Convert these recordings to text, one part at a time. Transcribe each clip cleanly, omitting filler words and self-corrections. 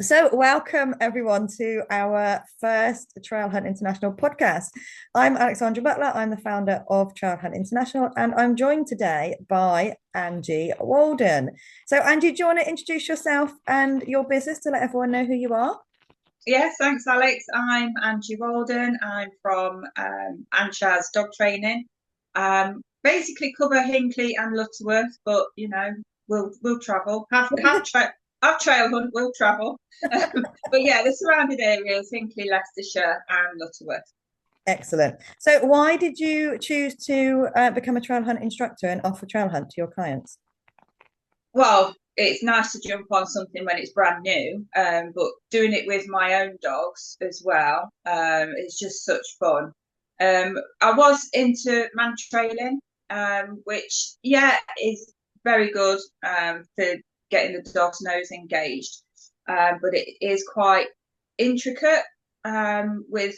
So, welcome everyone to our first Trail Hunt International podcast. I'm Alexandra Butler. I'm the founder of Trail Hunt International, and I'm joined today by Angie Walden. So, Angie, do you want to introduce yourself and your business to let everyone know who you are? Yes, thanks, Alex. I'm Angie Walden. I'm from Anchaz Dog Training. Basically cover Hinckley and Lutterworth, but we'll travel. Have trail hunt. We'll travel. But yeah, the surrounding areas: Hinckley, Leicestershire, and Lutterworth. Excellent. So, why did you choose to become a trail hunt instructor and offer trail hunt to your clients? Well, it's nice to jump on something when it's brand new, but doing it with my own dogs as well, it's just such fun. I was into man trailing, which, yeah, is very good for getting the dog's nose engaged, but it is quite intricate with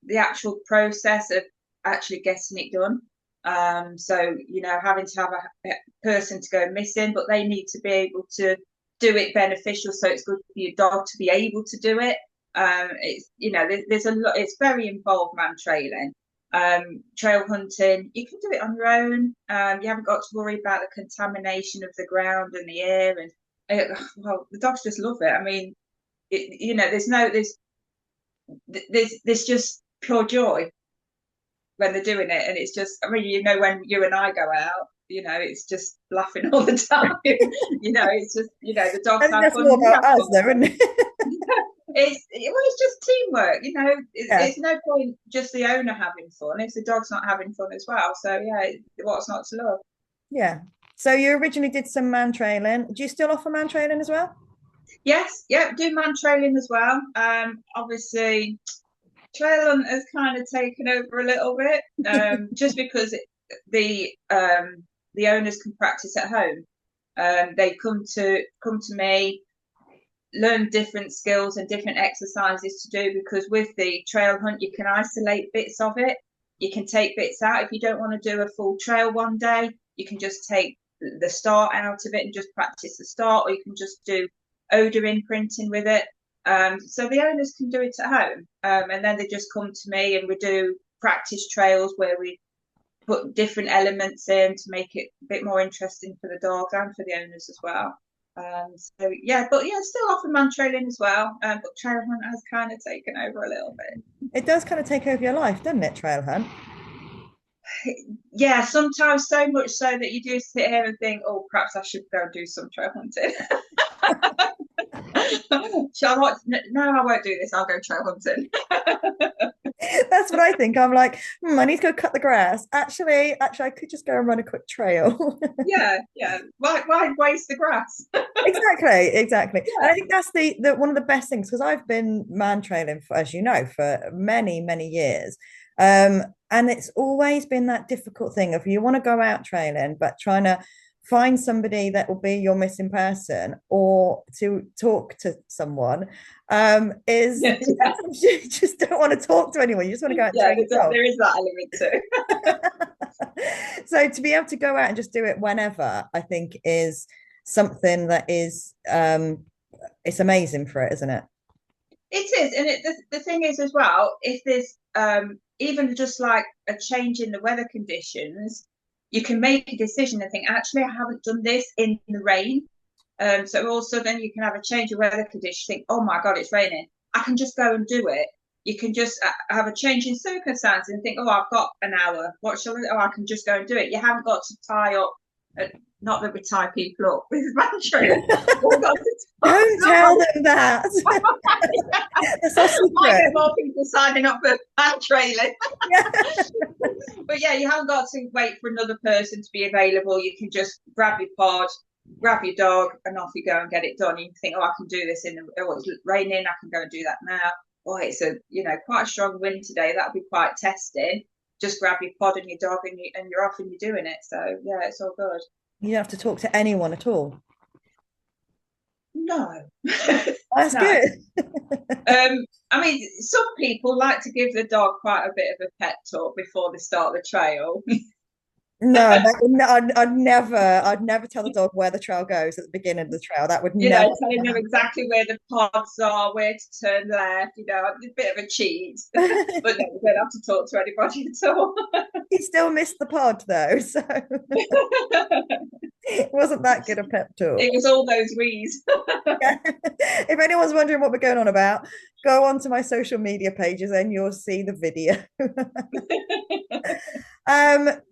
the actual process of actually getting it done. Having to have a person to go missing, but they need to be able to do it beneficial. So it's good for your dog to be able to do it. There's a lot. It's very involved, man trailing. Trail hunting, you can do it on your own. You haven't got to worry about the contamination of the ground and the air, and well, the dogs just love it. I mean, there's just pure joy when they're doing it, and it's just, I mean, when you and I go out, it's just laughing all the time. It's just, the dogs And have that's fun, more we about have us, fun. though, isn't it? It's just teamwork. Yeah, It's no point just the owner having fun if the dog's not having fun as well. So yeah, what's not to love? yeah. So you originally did some man trailing. Do you still offer man trailing as well? Yes, yeah, do man trailing as well. Obviously trail hunt has kind of taken over a little bit, just because the owners can practice at home. They come to me, learn different skills and different exercises to do, because with the trail hunt you can isolate bits of it. You can take bits out. If you don't want to do a full trail one day, you can just take the start out of it and just practice the start, or you can just do odor imprinting with it. So the owners can do it at home, and then they just come to me and we do practice trails where we put different elements in to make it a bit more interesting for the dogs and for the owners as well. Still offer man trailing as well, but trail hunt has kind of taken over a little bit. It does kind of take over your life, doesn't it, trail hunt? Yeah, sometimes so much so that you do sit here and think, oh, perhaps I should go and do some trail hunting. Shall I? No, I won't do this. I'll go trail hunting. That's what I think. I'm like, I need to go cut the grass. Actually, I could just go and run a quick trail. Yeah, yeah. Why waste the grass? Exactly. And I Yeah. think that's the one of the best things, because I've been man trailing for, as you know, for many, many years. And it's always been that difficult thing of you want to go out trailing, but trying to find somebody that will be your missing person or to talk to someone is Yeah, yeah, you just don't want to talk to anyone. You just want to go out and yeah. train yourself. There is that element too. So to be able to go out and just do it whenever, I think is something that is it's amazing for it, isn't it? It is, and the thing is as well, if there's even just like a change in the weather conditions, you can make a decision and think, actually, I haven't done this in the rain. So also then you can have a change of weather conditions, think, oh my God, it's raining. I can just go and do it. You can just have a change in circumstance and think, oh, I've got an hour. What shall I? Oh, I can just go and do it. You haven't got to tie up. Not that we tie people up with battery. Don't tell them that. That's our Might secret. get more people signing up for hand trailing. Yeah. But yeah, you haven't got to wait for another person to be available. You can just grab your pod, grab your dog, and off you go and get it done. You think, oh, I can do this it's raining. I can go and do that now. Oh, it's quite a strong wind today. That'll be quite testing. Just grab your pod and your dog, and you're off and you're doing it. So yeah, it's all good. You don't have to talk to anyone at all. No, That's no. good. I mean, some people like to give the dog quite a bit of a pet talk before they start the trail. No, I'd never tell the dog where the trail goes at the beginning of the trail. That would You never, know, telling them exactly where the pods are, where to turn left, you know, a bit of a cheat. But no, we don't have to talk to anybody at all. he still missed the pod though, so it wasn't that good a pep talk. It was all those rees. Yeah. If anyone's wondering what we're going on about, go onto my social media pages and you'll see the video.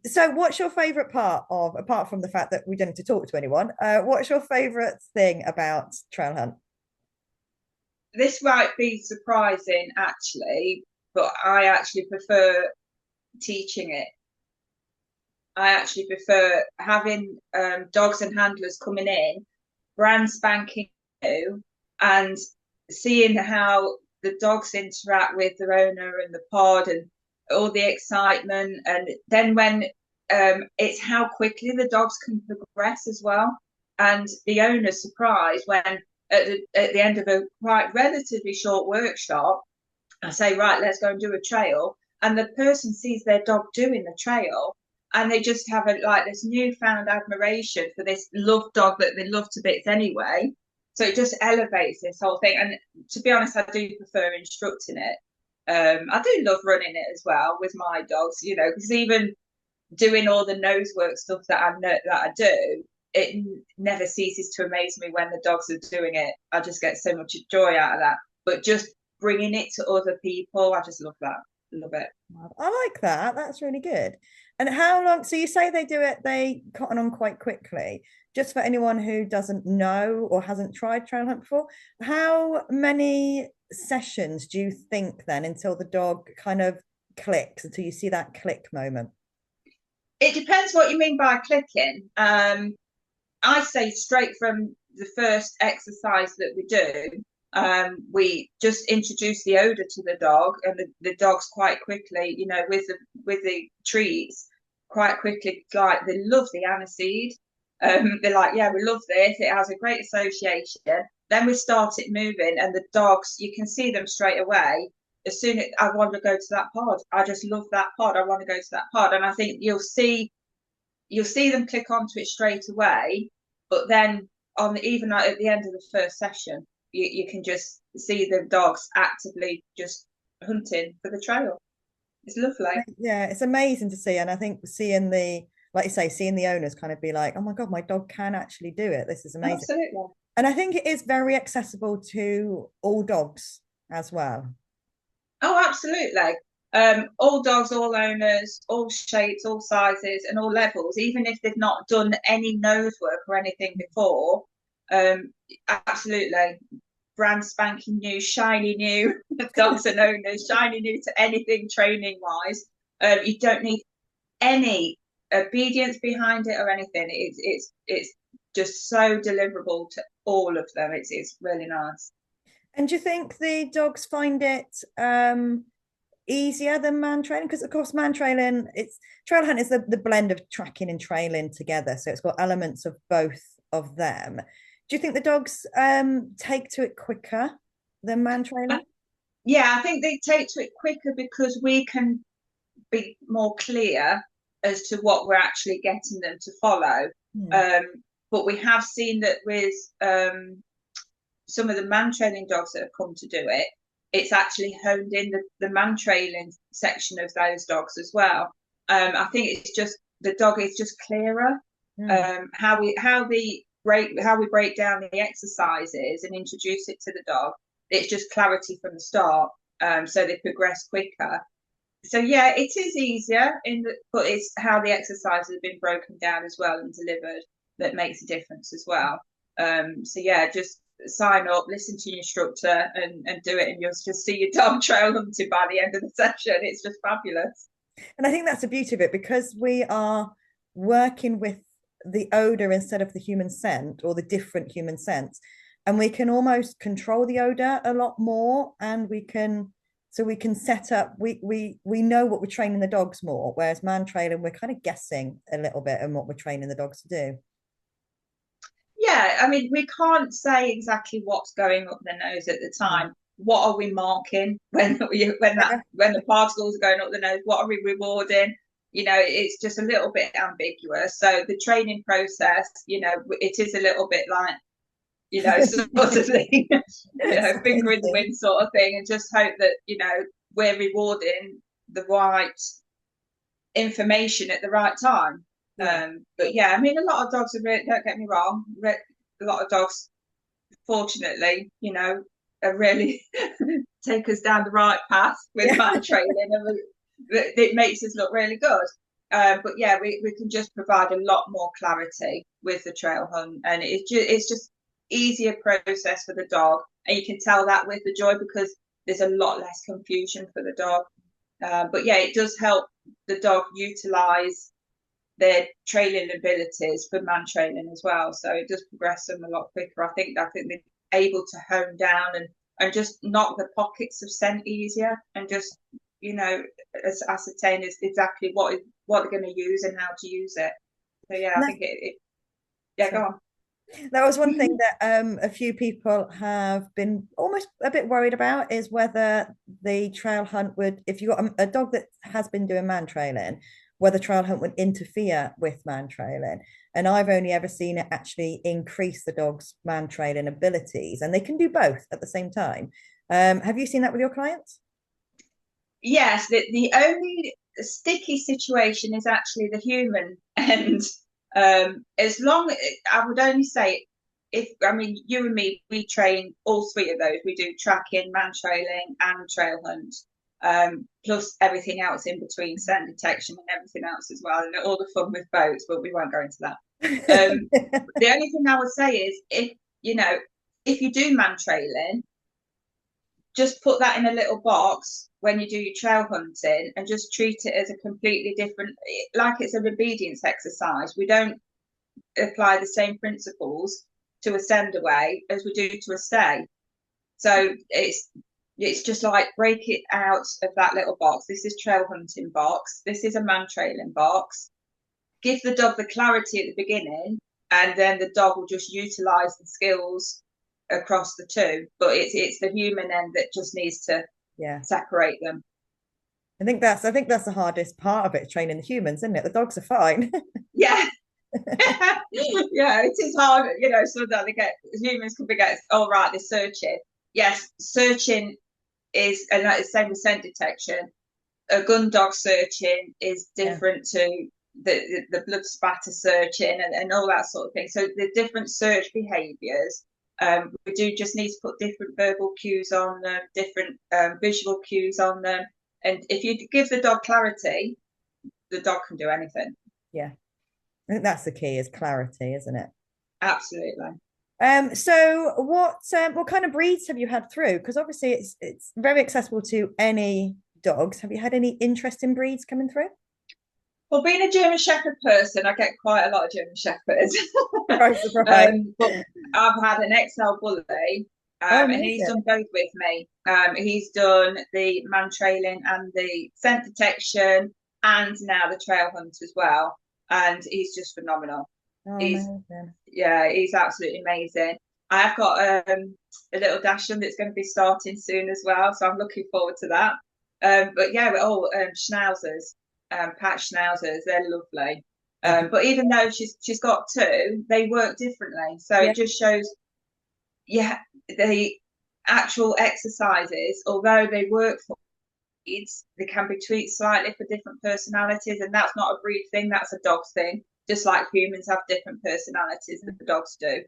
So what's your favorite part of, apart from the fact that we don't need to talk to anyone, what's your favorite thing about Trail Hunt? This might be surprising, actually, but I actually prefer teaching it. I actually prefer having dogs and handlers coming in, brand spanking new, and seeing how the dogs interact with their owner and the pod and all the excitement. And then when it's how quickly the dogs can progress as well. And the owner's surprised when at the end of a quite relatively short workshop, I say, right, let's go and do a trail. And the person sees their dog doing the trail and they just have like this newfound admiration for this love dog that they love to bits anyway. So it just elevates this whole thing. And to be honest, I do prefer instructing it. I do love running it as well with my dogs, you know, because even doing all the nose work stuff that I do, it never ceases to amaze me when the dogs are doing it. I just get so much joy out of that. But just bringing it to other people, I just love that. Love it. I like that. That's really good. And how long? So you say they do it, they cotton on quite quickly. Just for anyone who doesn't know or hasn't tried trail hunt before, how many sessions do you think then until the dog kind of clicks, until you see that click moment? It depends what you mean by clicking. I say straight from the first exercise that we do, we just introduce the odor to the dog, and the dogs quite quickly, you know, with the treats, quite quickly, like they love the aniseed. They're like, yeah, we love this. It has a great association. Then we start it moving, and the dogs, you can see them straight away. As soon as I want to go to that pod, I just love that pod. I want to go to that pod, and I think you'll see them click onto it straight away. But then even at the end of the first session, you can just see the dogs actively just hunting for the trail. It's lovely. Yeah, it's amazing to see. And I think seeing the, like you say, seeing the owners kind of be like, oh my God, my dog can actually do it. This is amazing. Absolutely. And I think it is very accessible to all dogs as well. Oh, absolutely. All dogs, all owners, all shapes, all sizes, and all levels. Even if they've not done any nose work or anything before, absolutely. Brand spanking new, shiny new dogs and owners, shiny new to anything training wise. You don't need any obedience behind it or anything. It's just so deliverable to all of them. It's really nice. And do you think the dogs find it easier than man trailing? Because of course, man trailing, it's trail hunt is the blend of tracking and trailing together. So it's got elements of both of them. Do you think the dogs take to it quicker than man trailing? Yeah, I think they take to it quicker because we can be more clear as to what we're actually getting them to follow. Hmm. But we have seen that with some of the man trailing dogs that have come to do it, it's actually honed in the man trailing section of those dogs as well. I think it's just the dog is just clearer. Hmm. How we break down the exercises and introduce it to the dog. It's just clarity from the start, so they progress quicker. So yeah, it is easier but it's how the exercises have been broken down as well and delivered that makes a difference as well. So yeah, just sign up, listen to your instructor, and do it, and you'll just see your dog trail hunting by the end of the session. It's just fabulous. And I think that's the beauty of it because we are working with the odor instead of the human scent or the different human scents. And we can almost control the odor a lot more. And we can set up, we know what we're training the dogs more. Whereas man trailing, we're kind of guessing a little bit on what we're training the dogs to do. Yeah, I mean, we can't say exactly what's going up the nose at the time. What are we marking when the particles are going up the nose? What are we rewarding? it's just a little bit ambiguous. So the training process, it is a little bit like, sort of thing, finger in the Exciting. wind sort of thing, and just hope that, we're rewarding the right information at the right time. Yeah. But yeah, I mean, a lot of dogs are really, don't get me wrong, a lot of dogs, fortunately, are really take us down the right path with Yeah. man training, and it makes us look really good. But yeah, we can just provide a lot more clarity with the trail hunt, and it's just easier process for the dog, and you can tell that with the joy because there's a lot less confusion for the dog. But yeah, it does help the dog utilize their training abilities for man training as well. So it does progress them a lot quicker. I think they're able to hone down and just knock the pockets of scent easier, and just ascertain is exactly what they're going to use and how to use it. So yeah, I No, think it yeah, go on. that was one thing that a few people have been almost a bit worried about is whether the trail hunt would, if you got a dog that has been doing man trailing, whether trail hunt would interfere with man trailing. And I've only ever seen it actually increase the dog's man trailing abilities, and they can do both at the same time. Have you seen that with your clients? Yes, the only sticky situation is actually the human and as long I would only say, if I mean you and me, we train all three of those. We do tracking, man trailing, and trail hunt, plus everything else in between, scent detection and everything else as well, and all the fun with boats. But we won't go into that. The only thing I would say is, if you do man trailing, just put that in a little box when you do your trail hunting, and just treat it as a completely different, like it's an obedience exercise. We don't apply the same principles to a send away as we do to a stay. So it's just like, break it out of that little box. This is trail hunting box. This is a man trailing box. Give the dog the clarity at the beginning, and then the dog will just utilize the skills across the two. But it's the human end that just needs to Yeah. separate them. I think that's the hardest part of it, training the humans, isn't it? The dogs are fine. Yeah. Yeah, it is hard, sometimes they get humans can forget, oh right, they're searching. Yes, searching is, and that is same with scent detection. A gun dog searching is Yeah. different to the blood spatter searching, and all that sort of thing. So the different search behaviours, we do just need to put different verbal cues on them, different visual cues on them. And if you give the dog clarity, the dog can do anything. Yeah. I think that's the key is clarity, isn't it? Absolutely. So what kind of breeds have you had through? Because obviously it's very accessible to any dogs. Have you had any interesting breeds coming through? Well, being a German Shepherd person, I get quite a lot of German Shepherds. Surprise, surprise. But I've had an XL Bully, Oh, and he's amazing. done both with me. He's done the man trailing and the scent detection, and now the trail hunt as well. And he's just phenomenal. Oh, He's amazing. Yeah, he's absolutely amazing. I've got a little Dachshund that's going to be starting soon as well, so I'm looking forward to that. But yeah, we're all schnauzers, patch schnauzers. They're lovely. Have you, But even though she's got two, they work differently. So yeah, it just shows, yeah, the actual exercises, although they work for breeds, they can be tweaked slightly for different personalities, and that's not a breed thing, that's a dog thing. Just like humans have different personalities that the dogs do.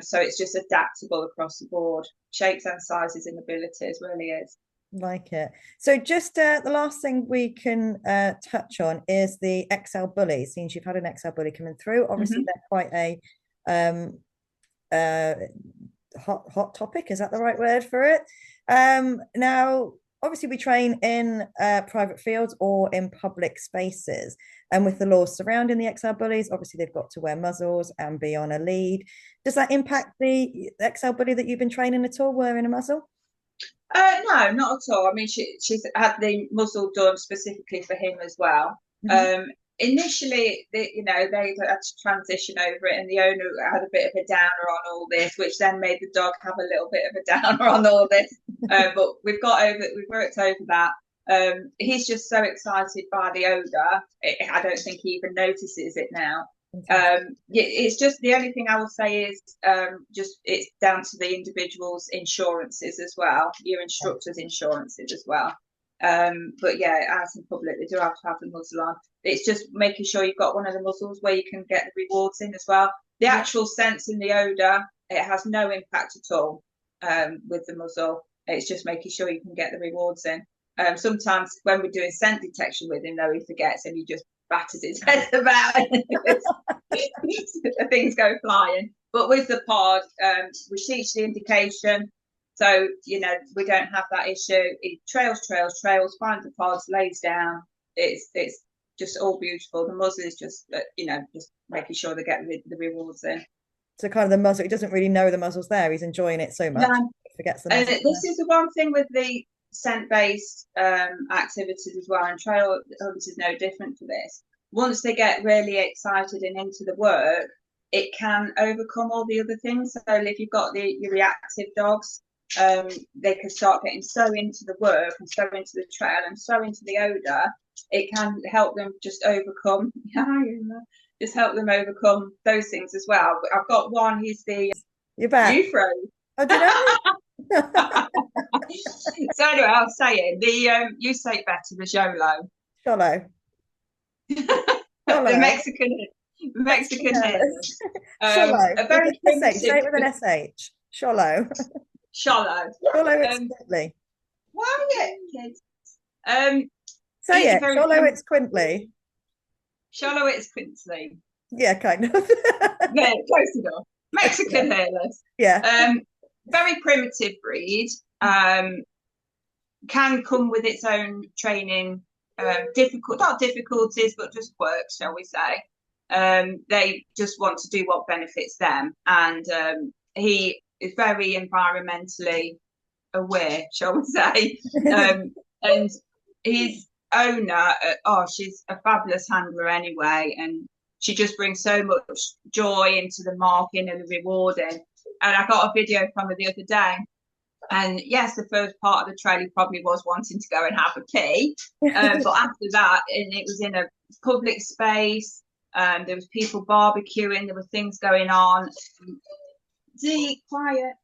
So it's just adaptable across the board, shapes and sizes and abilities, really is. like it. So just the last thing we can touch on is the XL bully. Since you've had an XL bully coming through, obviously Mm-hmm. they're quite a um uh hot topic. Is that the right word for it? Now, obviously, we train in private fields or in public spaces, and with the laws surrounding the XL bullies, obviously they've got to wear muzzles and be on a lead. Does that impact the XL bully that you've been training at all, wearing a muzzle? No, not at all. I mean, she's had the muzzle done specifically for him as well. Mhm. Um, Initially, they had to transition over it, and the owner had a bit of a downer on all this, which then made the dog have a little bit of a downer on all this. But we've worked over that. He's just so excited by the odor. I don't think he even notices it now. It's just the only thing I will say is just it's down to the individual's insurances as well, your instructor's insurances as well. But yeah, out in public, they do have to have the muzzle on. It's just making sure you've got one of the muzzles where you can get the rewards in as well. The actual sense in the odor, it has no impact at all with the muzzle. It's just making sure you can get the rewards in. Sometimes when we're doing scent detection with him, though, he forgets and he just batters his head about and things go flying. But with the pod, we teach the indication. So, you know, we don't have that issue. He trails, finds the pods, lays down. It's just all beautiful. The muzzle is just, you know, just making sure they get the rewards in. So kind of the muzzle, he doesn't really know the muzzle's there. He's enjoying it so much. Yeah. He forgets the muzzle. This is the one thing with the scent-based activities as well, and trail hunt is no different to this. Once they get really excited and into the work, it can overcome all the other things. So if you've got your reactive dogs, they can start getting so into the work and so into the trail and so into the odor. It can help them just overcome just help them overcome those things as well. But I've got one, he's the You're back. You froze. Oh, did I? So anyway, I'll say it. The you say it better, the Xolo. Xolo. The Mexican hairless. Xolo. A very primitive. Say it with an SH. Xolo. Xolo. Xolo it's Quintly. Why are you kids? Say it. Xolo it's Quintly. Xolo it's Quintly. Yeah, kind of. Yeah, close enough. Mexican hairless. Yeah. Very primitive breed. Can come with its own training, not difficulties, but just quirks, shall we say. They just want to do what benefits them. And he is very environmentally aware, shall we say. And his owner, she's a fabulous handler anyway. And she just brings so much joy into the marking and the rewarding. And I got a video from her the other day. And yes, the first part of the trail, he probably was wanting to go and have a pee. But after that, and it was in a public space. There was people barbecuing. There were things going on. Quiet.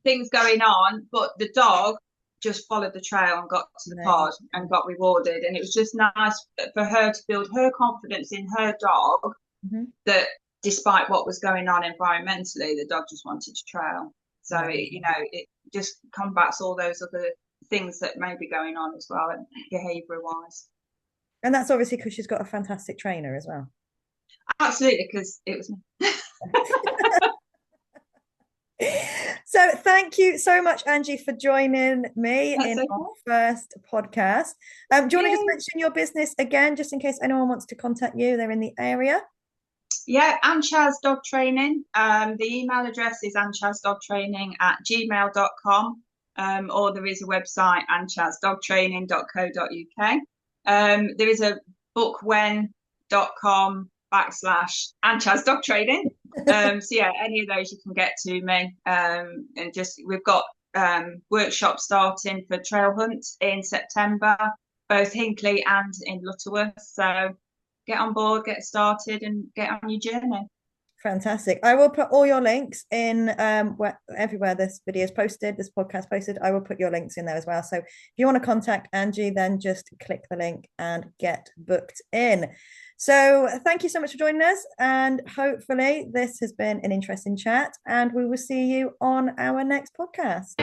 Things going on. But the dog just followed the trail and got to the pod and got rewarded. And it was just nice for her to build her confidence in her dog, that despite what was going on environmentally, the dog just wanted to trail. So, it just combats all those other things that may be going on as well, behaviour-wise. And that's obviously because she's got a fantastic trainer as well. Absolutely, because it was me. So thank you so much, Angie, for joining me in our first podcast. Do you want to just mention your business again, just in case anyone wants to contact you? They're in the area. Yeah, Anchaz Dog Training. The email address is anchazdogtraining@gmail.com, or there is a website, anchazdogtraining.co.uk. There is a bookwen.com/Anchaz Dog Training. So yeah, any of those you can get to me. And just we've got workshops starting for Trail Hunt in September, both Hinckley and in Lutterworth. So get on board, get started, and get on your journey. Fantastic. I will put all your links in everywhere this video is posted, this podcast posted. I will put your links in there as well. So if you want to contact Angie, then just click the link and get booked in. So thank you so much for joining us. And hopefully this has been an interesting chat. And we will see you on our next podcast.